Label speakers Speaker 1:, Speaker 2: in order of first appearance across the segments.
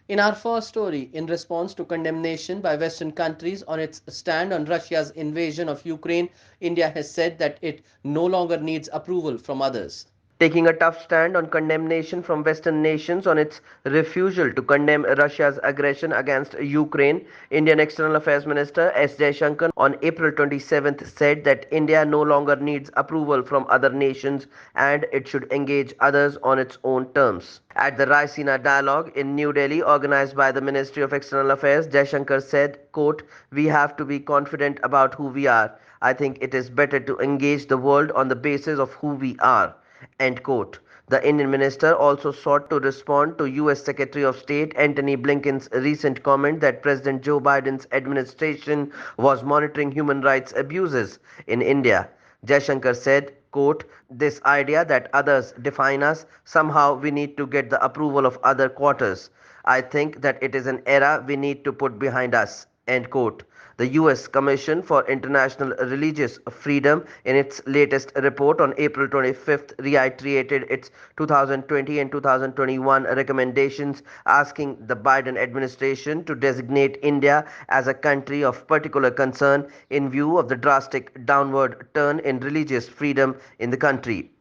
Speaker 1: In our first story, in response to condemnation by Western countries on its stand on Russia's invasion of Ukraine, India has said that it no longer needs approval from others.
Speaker 2: Taking a tough stand on condemnation from Western nations on its refusal to condemn Russia's aggression against Ukraine, Indian External Affairs Minister S. Jaishankar on April 27th said that India no longer needs approval from other nations and it should engage others on its own terms. At the Raisina Dialogue in New Delhi, organized by the Ministry of External Affairs, Jaishankar said, quote, "We have to be confident about who we are. I think it is better to engage the world on the basis of who we are." End quote. The Indian minister also sought to respond to US Secretary of State Antony Blinken's recent comment that President Joe Biden's administration was monitoring human rights abuses in India. Jaishankar said, quote, "This idea that others define us, somehow we need to get the approval of other quarters. I think that it is an era we need to put behind us." End quote. The US Commission for International Religious Freedom, in its latest report on April 25th, reiterated its 2020 and 2021 recommendations, asking the Biden administration to designate India as a country of particular concern in view of the drastic downward turn in religious freedom in the country.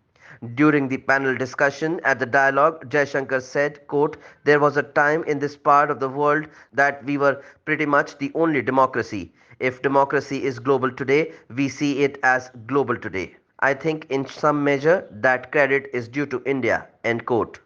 Speaker 2: During the panel discussion at the dialogue, Jaishankar said, quote, "There was a time in this part of the world that we were pretty much the only democracy. If democracy is global today, we see it as global today. I think in some measure that credit is due to India." End quote.